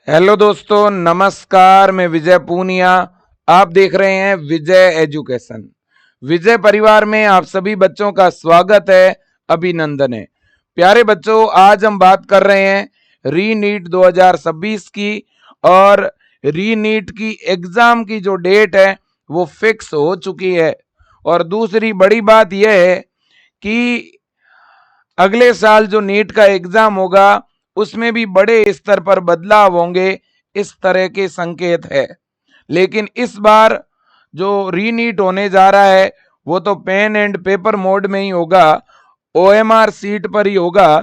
Hello दोस्तों, नमस्कार। मैं विजय पूनिया। आप देख रहे हैं विजय एजुकेशन। विजय परिवार में आप सभी बच्चों का स्वागत है, अभिनंदन है। प्यारे बच्चों, आज हम बात कर रहे हैं री नीट 2026 की। और री नीट की एग्जाम की जो डेट है वो फिक्स हो चुकी है। और दूसरी बड़ी बात यह है कि अगले साल जो नीट का एग्जाम होगा उसमें भी बड़े स्तर पर बदलाव होंगे, इस तरह के संकेत है। लेकिन इस बार जो रीनीट होने जा रहा है वो तो पेन एंड पेपर मोड में ही होगा, ओएमआर सीट पर ही होगा।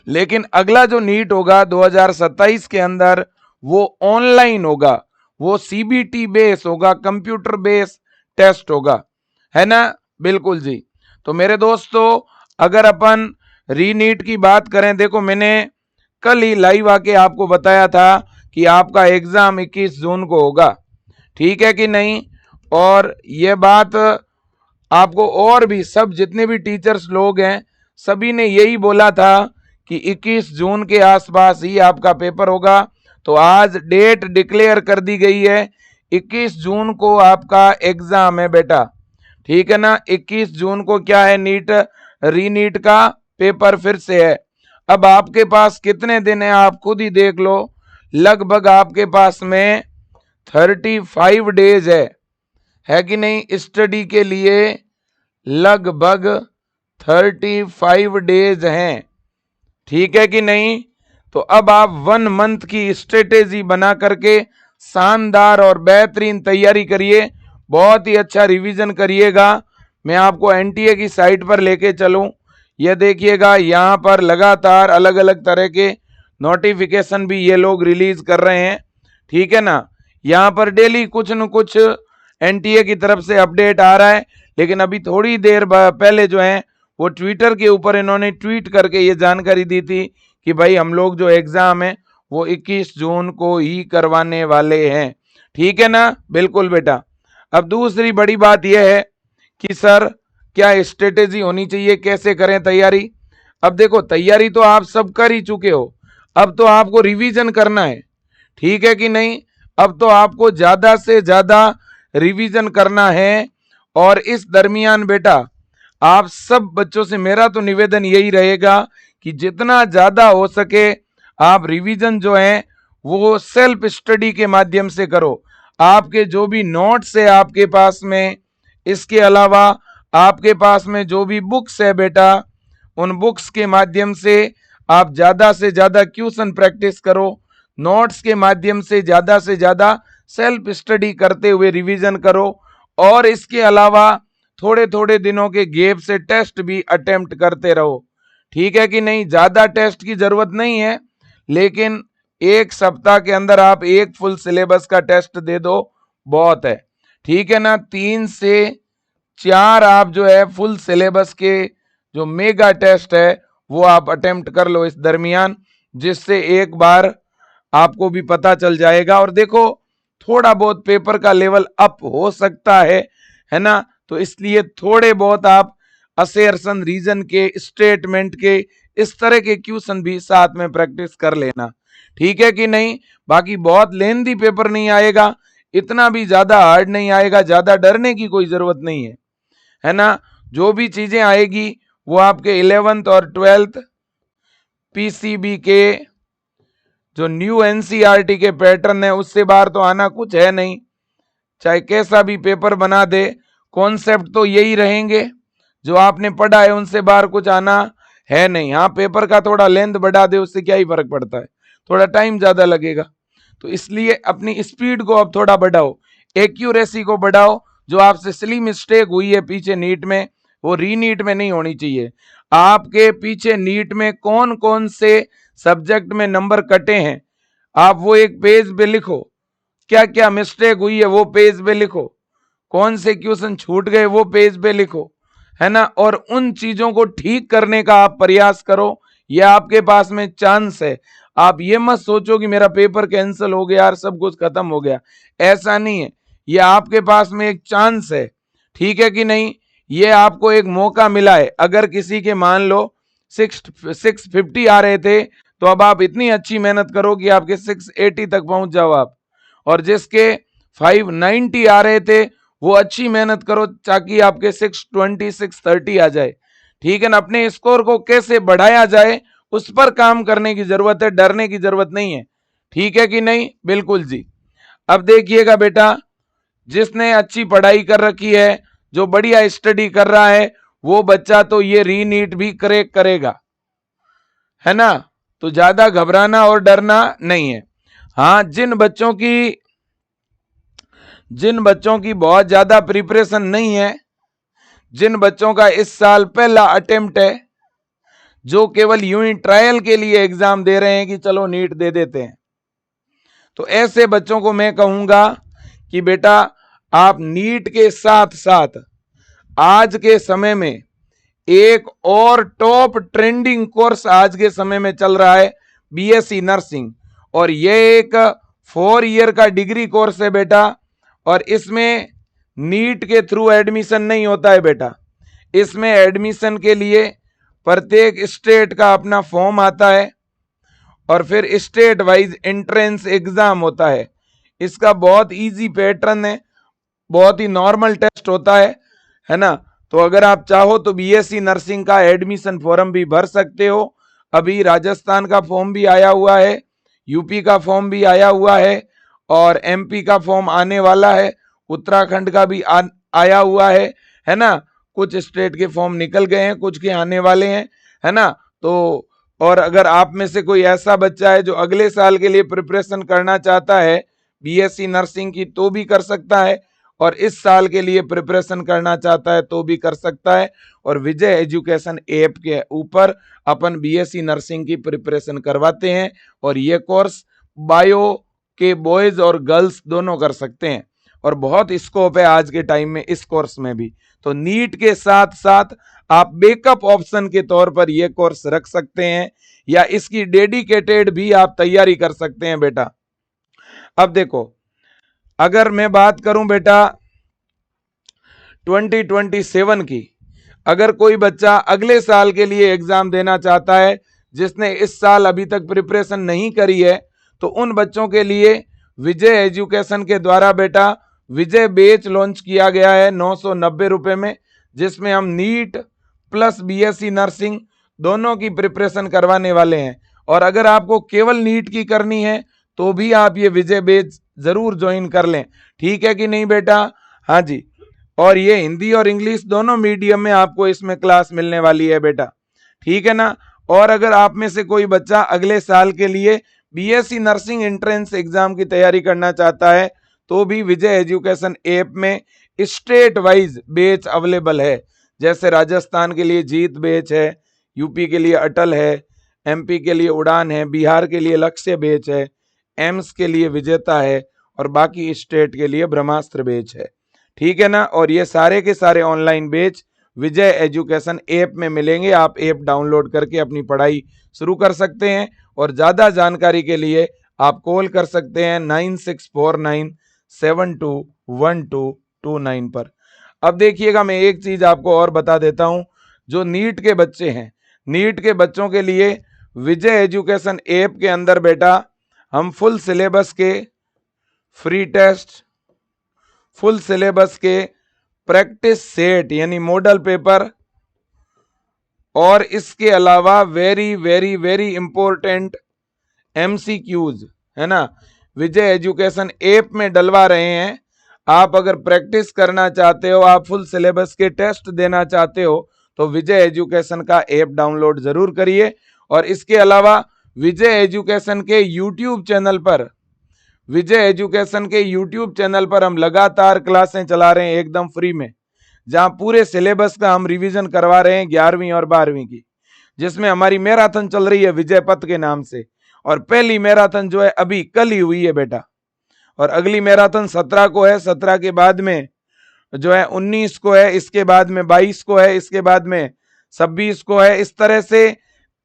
लेकिन अगला जो नीट होगा 2027 के अंदर वो ऑनलाइन होगा, वो सीबीटी बेस होगा, कंप्यूटर बेस टेस्ट होगा, है ना। बिल्कुल जी। तो मेरे दोस्तों, अगर अपन रीनीट की बात करें, देखो मैंने कल ही लाइव आके आपको बताया था कि आपका एग्जाम 21 जून को होगा, ठीक है कि नहीं। और ये बात आपको और भी सब जितने भी टीचर्स लोग हैं सभी ने यही बोला था कि 21 जून के आसपास ही आपका पेपर होगा। तो आज डेट डिक्लेयर कर दी गई है, 21 जून को आपका एग्जाम है बेटा, ठीक है ना। 21 जून को क्या है, नीट रीनीट का पेपर फिर से है। अब आपके पास कितने दिन है आप खुद ही देख लो। लगभग आपके पास में 35 डेज है कि नहीं स्टडी के लिए। लगभग 35 डेज हैं, ठीक है कि नहीं। तो अब आप 1 मंथ की स्ट्रेटेजी बना करके शानदार और बेहतरीन तैयारी करिए, बहुत ही अच्छा रिवीजन करिएगा। मैं आपको एनटीए की साइट पर लेके चलूं, यह देखिएगा यहाँ पर लगातार अलग अलग तरह के नोटिफिकेशन भी ये लोग रिलीज कर रहे हैं, ठीक है ना। यहाँ पर डेली कुछ न कुछ एनटीए की तरफ से अपडेट आ रहा है। लेकिन अभी थोड़ी देर पहले जो है वो ट्विटर के ऊपर इन्होंने ट्वीट करके ये जानकारी दी थी कि भाई हम लोग जो एग्जाम है वो 21 जून को ही करवाने वाले हैं, ठीक है ना। बिल्कुल बेटा। अब दूसरी बड़ी बात यह है कि सर क्या स्ट्रेटेजी होनी चाहिए, कैसे करें तैयारी। अब देखो, तैयारी तो आप सब कर ही चुके हो, अब तो आपको रिवीजन करना है, ठीक है कि नहीं। अब तो आपको ज्यादा से ज्यादा रिवीजन करना है। और इस दरमियान बेटा आप सब बच्चों से मेरा तो निवेदन यही रहेगा कि जितना ज्यादा हो सके आप रिवीजन जो है वो सेल्फ स्टडी के माध्यम से करो। आपके जो भी नोट्स है आपके पास में, इसके अलावा आपके पास में जो भी बुक्स है बेटा, उन बुक्स के माध्यम से आप ज्यादा से ज्यादा क्वेश्चन प्रैक्टिस करो। नोट्स के माध्यम से ज्यादा सेल्फ स्टडी करते हुए रिवीजन करो। और इसके अलावा थोड़े थोड़े दिनों के गैप से टेस्ट भी अटेम्प्ट करते रहो, ठीक है कि नहीं। ज्यादा टेस्ट की जरूरत नहीं है, लेकिन एक सप्ताह के अंदर आप एक फुल सिलेबस का टेस्ट दे दो, बहुत है, ठीक है ना। 3 से 4 आप जो है फुल सिलेबस के जो मेगा टेस्ट है वो आप अटेम्प्ट कर लो इस दरमियान, जिससे एक बार आपको भी पता चल जाएगा। और देखो, थोड़ा बहुत पेपर का लेवल अप हो सकता है ना। तो इसलिए थोड़े बहुत आप असर्शन रीजन के, स्टेटमेंट के, इस तरह के क्वेश्चन भी साथ में प्रैक्टिस कर लेना, ठीक है कि नहीं। बाकी बहुत लेंदी पेपर नहीं आएगा, इतना भी ज्यादा हार्ड नहीं आएगा, ज्यादा डरने की कोई जरूरत नहीं है ना। जो भी चीजें आएगी वो आपके 11th और 12th पीसीबी के जो न्यू एनसीईआरटी के पैटर्न है उससे बाहर तो आना कुछ है नहीं। चाहे कैसा भी पेपर बना दे, कॉन्सेप्ट तो यही रहेंगे जो आपने पढ़ा है, उनसे बाहर कुछ आना है नहीं। हाँ, पेपर का थोड़ा लेंथ बढ़ा दे उससे क्या ही फर्क पड़ता है, थोड़ा टाइम ज्यादा लगेगा। तो इसलिए अपनी स्पीड को अब थोड़ा बढ़ाओ, एक्यूरेसी को बढ़ाओ। जो आपसे सिली मिस्टेक हुई है पीछे नीट में, वो रीनीट में नहीं होनी चाहिए। आपके पीछे नीट में कौन कौन से सब्जेक्ट में नंबर कटे हैं, आप वो एक पेज पे लिखो। क्या क्या मिस्टेक हुई है वो पेज पे लिखो, कौन से क्वेश्चन छूट गए वो पेज पे लिखो, है ना। और उन चीजों को ठीक करने का आप प्रयास करो, ये आपके पास में चांस है। आप ये मत सोचो कि मेरा पेपर कैंसिल हो गया यार, सब कुछ खत्म हो गया, ऐसा नहीं है। ये आपके पास में एक चांस है, ठीक है कि नहीं। ये आपको एक मौका मिला है। अगर किसी के मान लो 650 आ रहे थे तो अब आप इतनी अच्छी मेहनत करो कि आपके 680 तक पहुंच जाओ आप, और जिसके 590 आ रहे थे वो अच्छी मेहनत करो ताकि आपके 620 630 आ जाए। ठीक है ना, अपने स्कोर को कैसे बढ़ाया जाए उस पर काम करने की जरूरत है, डरने की जरूरत नहीं है। ठीक है कि नहीं? बिल्कुल जी। अब देखिएगा बेटा, जिसने अच्छी पढ़ाई कर रखी है, जो बढ़िया स्टडी कर रहा है, वो बच्चा तो ये रीनीट भी क्रैक करेगा, है ना। तो ज्यादा घबराना और डरना नहीं है। हाँ, जिन बच्चों की बहुत ज्यादा प्रिपरेशन नहीं है, जिन बच्चों का इस साल पहला अटेम्प्ट है, जो केवल यूं ही ट्रायल के लिए एग्जाम दे रहे हैं कि चलो नीट दे देते हैं, तो ऐसे बच्चों को मैं कहूंगा कि बेटा आप नीट के साथ साथ आज के समय में एक और टॉप ट्रेंडिंग कोर्स आज के समय में चल रहा है, बीएससी नर्सिंग, और ये एक 4 ईयर का डिग्री कोर्स है बेटा, और इसमें नीट के थ्रू एडमिशन नहीं होता है बेटा। इसमें एडमिशन के लिए प्रत्येक स्टेट का अपना फॉर्म आता है और फिर स्टेट वाइज एंट्रेंस एग्जाम होता है। इसका बहुत इजी पैटर्न है, बहुत ही नॉर्मल टेस्ट होता है ना। तो अगर आप चाहो तो बीएससी नर्सिंग का एडमिशन फॉर्म भी भर सकते हो। अभी राजस्थान का फॉर्म भी आया हुआ है, यूपी का फॉर्म भी आया हुआ है, और एमपी का फॉर्म आने वाला है, उत्तराखंड का भी आया हुआ है ना। कुछ स्टेट के फॉर्म निकल गए हैं, कुछ के आने वाले हैं, है ना। तो और अगर आप में से कोई ऐसा बच्चा है जो अगले साल के लिए प्रिपरेशन करना चाहता है बीएससी नर्सिंग की, तो भी कर सकता है, और इस साल के लिए प्रिपरेशन करना चाहता है तो भी कर सकता है। और विजय एजुकेशन ऐप के ऊपर अपन बीएससी नर्सिंग की प्रिपरेशन करवाते हैं, और ये कोर्स बायो के बॉयज और गर्ल्स दोनों कर सकते हैं, और बहुत स्कोप है आज के टाइम में इस कोर्स में भी। तो नीट के साथ साथ आप बैकअप ऑप्शन के तौर पर यह कोर्स रख सकते हैं, या इसकी डेडिकेटेड भी आप तैयारी कर सकते हैं बेटा। अब देखो, अगर मैं बात करूं बेटा 2027 की, अगर कोई बच्चा अगले साल के लिए एग्जाम देना चाहता है जिसने इस साल अभी तक प्रिपरेशन नहीं करी है, तो उन बच्चों के लिए विजय एजुकेशन के द्वारा बेटा विजय बैच लॉन्च किया गया है 990 रुपए में, जिसमें हम नीट प्लस बीएससी नर्सिंग दोनों की प्रिपरेशन करवाने वाले हैं। और अगर आपको केवल नीट की करनी है तो भी आप ये विजय बैच जरूर ज्वाइन कर लें। ठीक है कि नहीं बेटा? हाँ जी। और ये हिंदी और इंग्लिश दोनों मीडियम में आपको इसमें क्लास मिलने वाली है बेटा। ठीक है ना। और अगर आप में से कोई बच्चा अगले साल के लिए बीएससी नर्सिंग एंट्रेंस एग्जाम की तैयारी करना चाहता है तो भी विजय एजुकेशन ऐप में स्टेट वाइज बैच अवेलेबल है। जैसे राजस्थान के लिए जीत बैच है, यूपी के लिए अटल है, एमपी के लिए उड़ान है, बिहार के लिए लक्ष्य बैच है, एम्स के लिए विजेता है, और बाकी स्टेट के लिए ब्रह्मास्त्र बैच है। ठीक है ना। और ये सारे के सारे ऑनलाइन बैच विजय एजुकेशन ऐप में मिलेंगे। आप ऐप डाउनलोड करके अपनी पढ़ाई शुरू कर सकते हैं, और ज़्यादा जानकारी के लिए आप कॉल कर सकते हैं 9649721229 पर। अब देखिएगा, मैं एक चीज़ आपको और बता देता हूं, जो नीट के बच्चे हैं, नीट के बच्चों के लिए विजय एजुकेशन ऐप के अंदर बेटा हम फुल सिलेबस के फ्री टेस्ट, फुल सिलेबस के प्रैक्टिस सेट यानी मॉडल पेपर, और इसके अलावा very very very important MCQs, है ना, विजय एजुकेशन ऐप में डलवा रहे हैं। आप अगर प्रैक्टिस करना चाहते हो, आप फुल सिलेबस के टेस्ट देना चाहते हो, तो विजय एजुकेशन का ऐप डाउनलोड जरूर करिए। और इसके अलावा विजय एजुकेशन के यूट्यूब चैनल पर, विजय एजुकेशन के यूट्यूब चैनल पर हम लगातार क्लासें चला रहे हैं एकदम फ्री में, जहां पूरे सिलेबस का हम रिवीजन करवा रहे हैं 11वीं और 12वीं की, जिसमें हमारी मैराथन चल रही है विजय पथ के नाम से। और पहली मैराथन जो है अभी कल ही हुई है बेटा, और अगली मैराथन 17 को है, 17 के बाद में जो है 19 को है, इसके बाद में 22 को है, इसके बाद में 26 को है। इस तरह से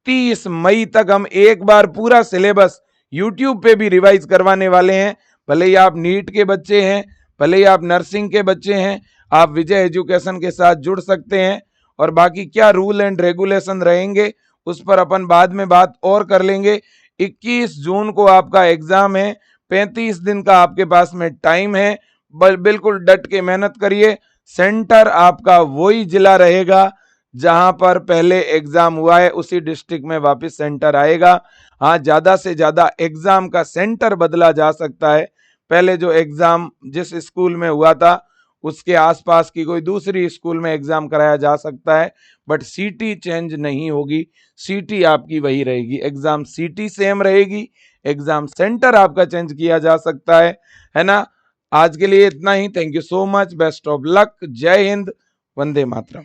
30 मई तक हम एक बार पूरा सिलेबस यूट्यूब पे भी रिवाइज करवाने वाले हैं। भले ही आप नीट के बच्चे हैं, भले ही आप नर्सिंग के बच्चे हैं, आप विजय एजुकेशन के साथ जुड़ सकते हैं। और बाकी क्या रूल एंड रेगुलेशन रहेंगे उस पर अपन बाद में बात और कर लेंगे। 21 जून को आपका एग्जाम है, 35 दिन का आपके पास में टाइम है। बिल्कुल डट के मेहनत करिए। सेंटर आपका वही जिला रहेगा जहां पर पहले एग्जाम हुआ है, उसी डिस्ट्रिक्ट में वापस सेंटर आएगा। हाँ, ज्यादा से ज्यादा एग्जाम का सेंटर बदला जा सकता है। पहले जो एग्जाम जिस स्कूल में हुआ था उसके आसपास की कोई दूसरी स्कूल में एग्जाम कराया जा सकता है, बट सिटी चेंज नहीं होगी। सिटी आपकी वही रहेगी, एग्जाम सिटी सेम रहेगी, एग्जाम सेंटर आपका चेंज किया जा सकता है ना। आज के लिए इतना ही। Thank you so much, best of luck, जय हिंद, वंदे मातरम।